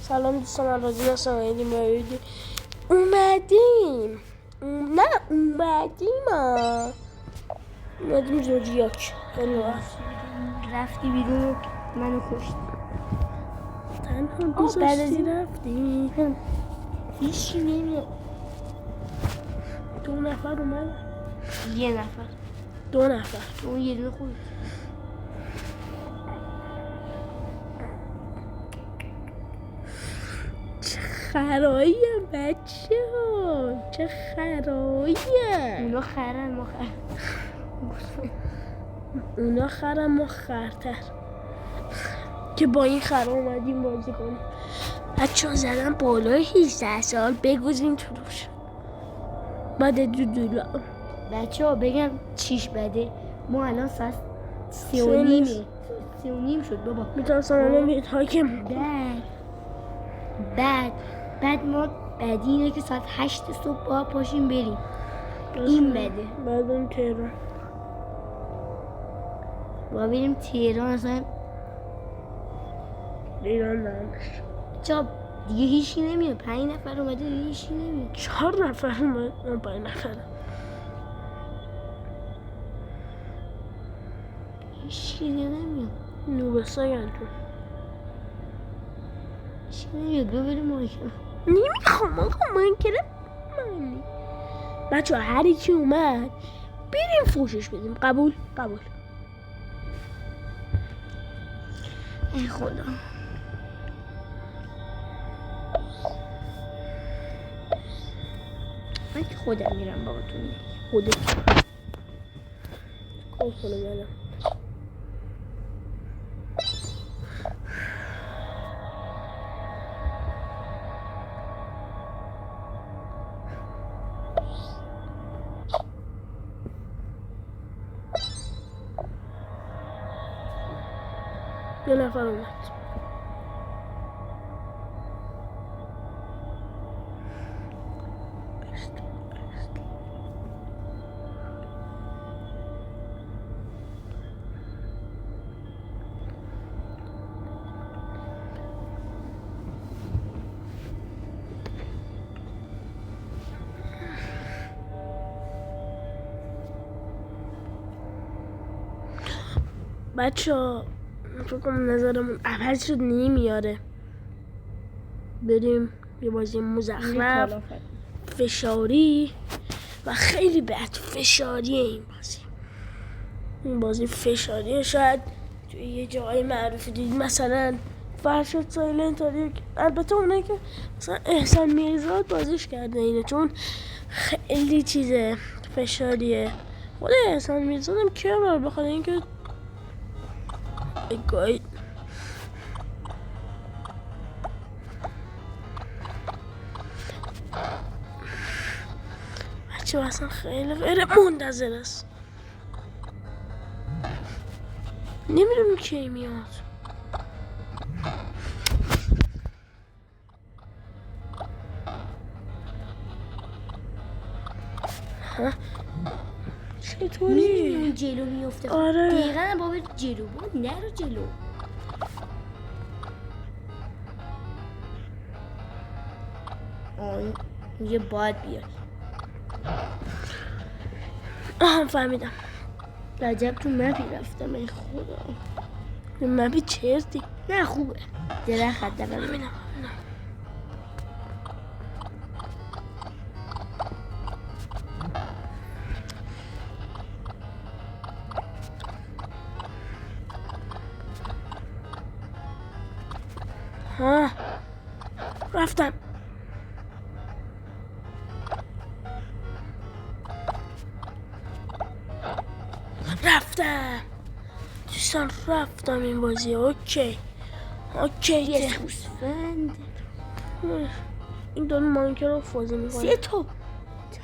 سلام دوستان، من رازی هستم. اومدیم زودیاک. خیلی رفتی بیرون و منو کشتی. تنها گذاشتی رفتی. هیچی نمیاد. 2 نفر اومدن. 1 نفر. 2 نفر. اون یه دونه خود. خراییم بچه ها، چه خراییم. اونا خرن ما خر. اونا خرن ما خرتر که با این خرا اومدیم بازی کنیم. بچه ها زدن بالای 18 سال بگوزیم تو روش بده دودولا. بچه ها بگم چیش بده. ما الان ساعت 3:30 شد بابا. میتونستم الان بیت حاکم. بعد ما بعد اینه که ساعت 8 صبح باید پاشیم بریم. این بده. بعد بریم تهران. باید بریم تهران. اصلا ایران نمش چا دیگه هیچی نمیاد. 5 نفر اومده دیگه هیچی نمیاد. 4 نفر اومد. 5 نفر هیچی نمیاد. نوبستان تو هیچی نمیاد. بریم مایکم. نمیخوام آقا من کرم منی. بچه ها هر کی اومد بریم فوشش بدیم. قبول؟ ای خدا. من که خودم میرم بابا. تو خودت کار کنم الان. یه نفر اومد. بچه ها فکر کنم نظرمون عوض شد. نمیاره بریم یه بازی مزخرف فشاری و خیلی بد فشاریه. این بازی فشاریه. شاید توی یه جای معروفی دید، مثلا فرشاد سایلنت. البته اونه که مثلا احسان میرزاد بازیش کرده اینه، چون خیلی چیزه فشاریه. خود احسان میرزاد هم که بار بخواد اینکه گاید بچه اصلا خیلی غیر منتظر است. نمیدونم کی میاد. چطوری؟ اون جلو میفته. آره دقیقا بابا جلو بود. نرو جلو. یه باید بیاد. فهمیدم. عجب تو مپی رفتم. ای خدا. مپی چرتی؟ نه خوبه. درخت دارم. فهمیدم. رفتم. دوستان رفتم این بازی. اوکی یه گوسفند. این دونه ماینکرافت بازی میکنه. 3 تا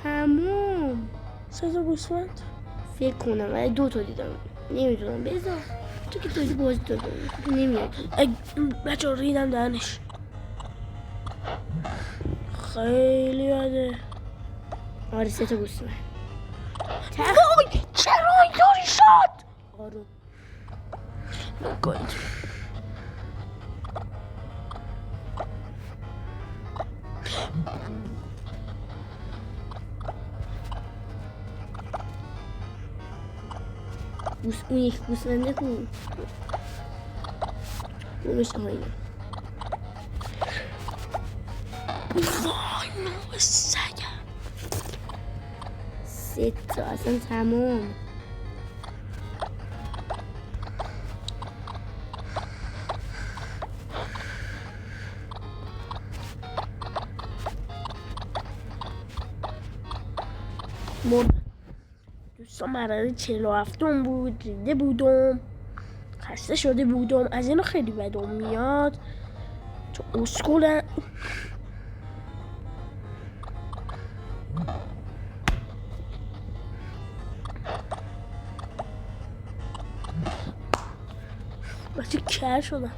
تموم. 3 تا گوسفند فکر کنم ولی 2 تا دیدم. نمیدونم. بذار تو که توی بازی دادم تو نمیاد. بچه ریدم دهنش. خیلی بده. آره 3 تا گوسفند. وای چرا اینطوری شد؟ آروم نگاید اون یک گوسفنده کو اونش آهایه وای نوع سگم 3 تا اصلا تمام مردم. دوستان مرحله 47 بود. ریده بودم، خسته شده بودم، از اینا خیلی بدم میاد چون اسکولن. بچه کر شدم.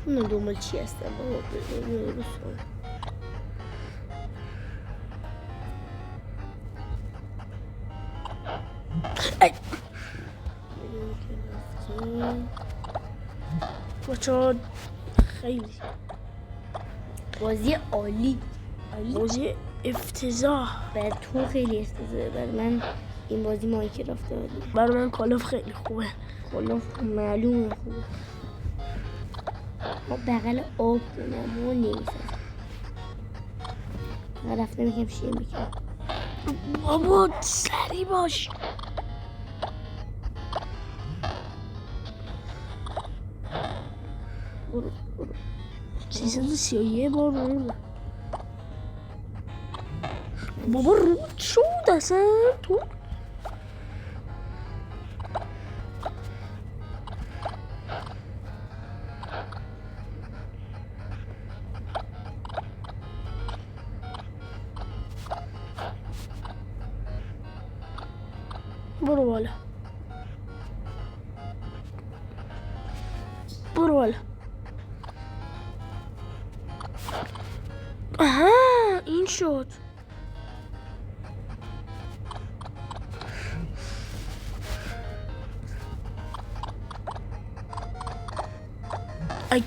اون دنبال چی هستم بابا درست ای بچه خیلی بازی عالی بازی افتضاح. برای تو خیلی افتضاحه برای من این بازی مایکرافت عالی برای من کالاف خیلی خوبه. کالاف معلومه خوبه ما بغل آب کنم ما نمیسازم من رفتم یکم شیر میکنم بابا سری باش. برو 331 بار مردم. بابا رود شد اصلا تو. برو بالا برو بالا. آها این شد. ای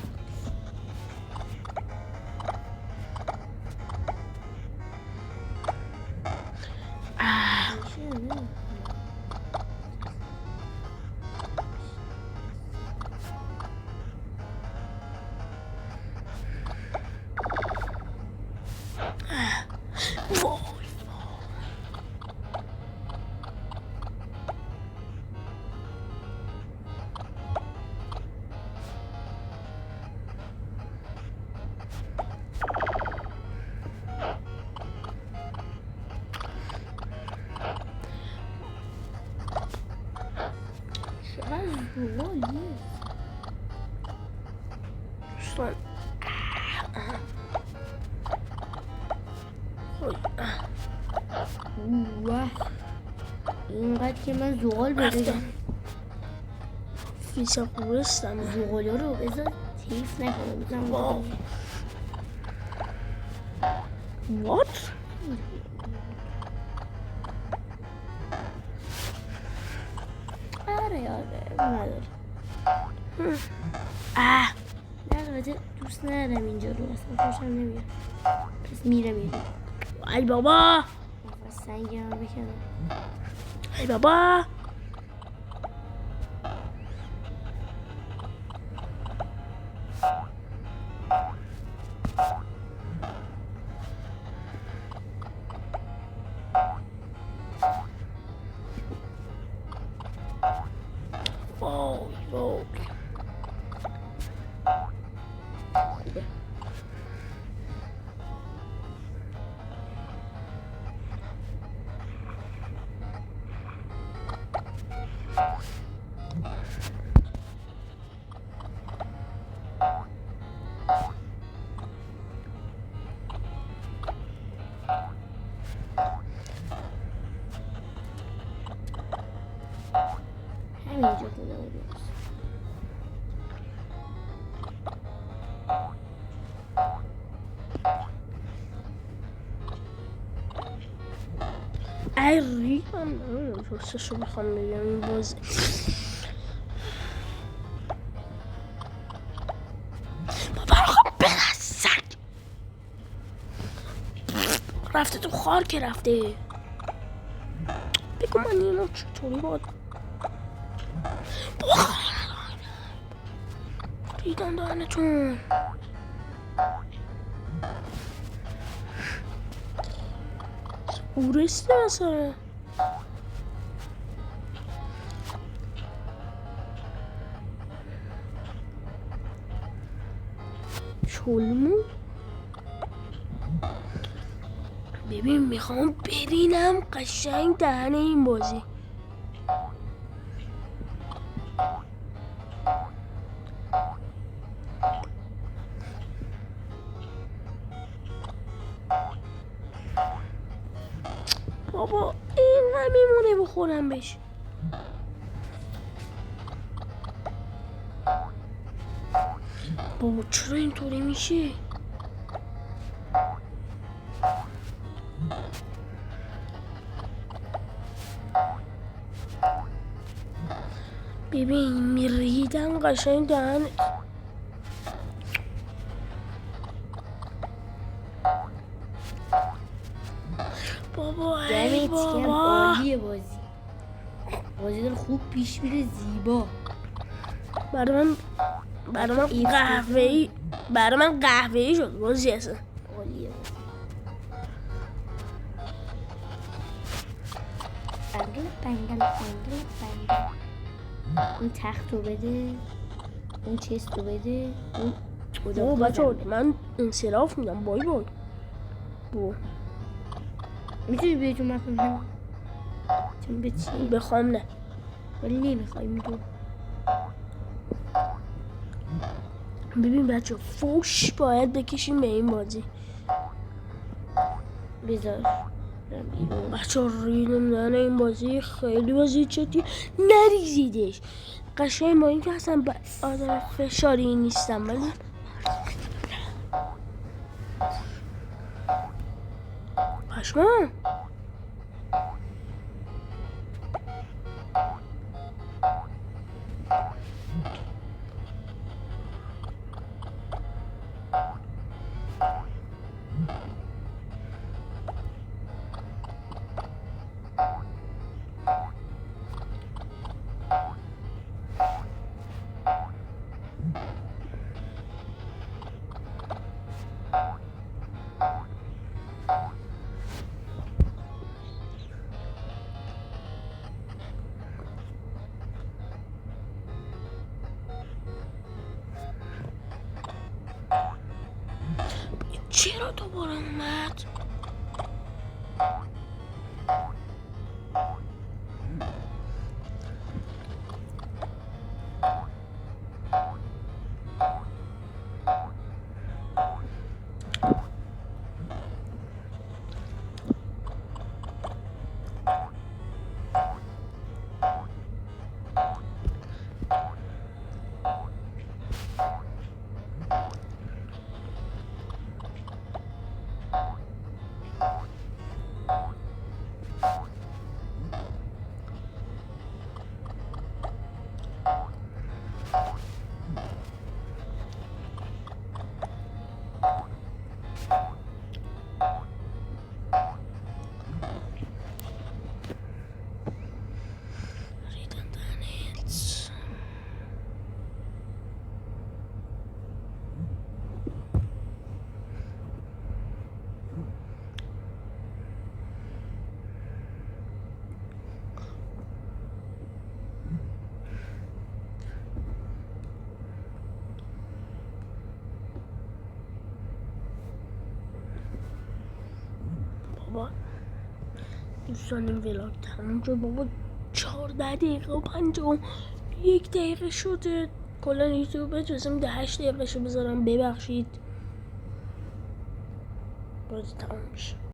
دوستان واه اینقدر که من زغال بدم فیسا قورستم. زغالا رو بذار تیف نکنم بزن وات؟ آره نداره نه البته دوست ندارم اینجا رو اصلا خوشم نمیاد پس میرم ای بابا سنگ هم بکنم ای بابا همینجا خونه بود ای ریدم نمیدونم راستشو بخوام بگم این بازی بابا خب برسک رفته تو خار که رفته بگو من اینو چطوری باید بابا ریدم دهنتون اورسته مثلا چلمو ببین میخوام برینم قشنگ دهن این بازی بابا این میمونه بخورم بهش بابا چرا اینطوری میشه ببین میریدم قشنگ دهن بابا ای بابا عالیه بازی داره خوب پیش میره زیبا برای من قهوه‌ای شد بازی اصلا عالیه بنگل اون تخت رو بده اون چست رو بده اون بچه من انصراف میدم بای بو میتونی بیای تو مکان چون به چی؟ بخوام نه ولی نمیخوای میدون ببین بچه فوش باید بکشیم به این بازی بذار بچه ریدم دهن این بازی خیلی بازی چتی نریزیدش قشنگ با این که اصلا آدم فشاری نیستم ولی پشمان چرا دوباره اومد؟ بابا دوستان این ولاگ تموم شد بابا 14 دقیقه و 51 دقیقه شده کلا یوتیوب بتونستم 8 دقیقه شو بذارم ببخشید بازی تموم میشه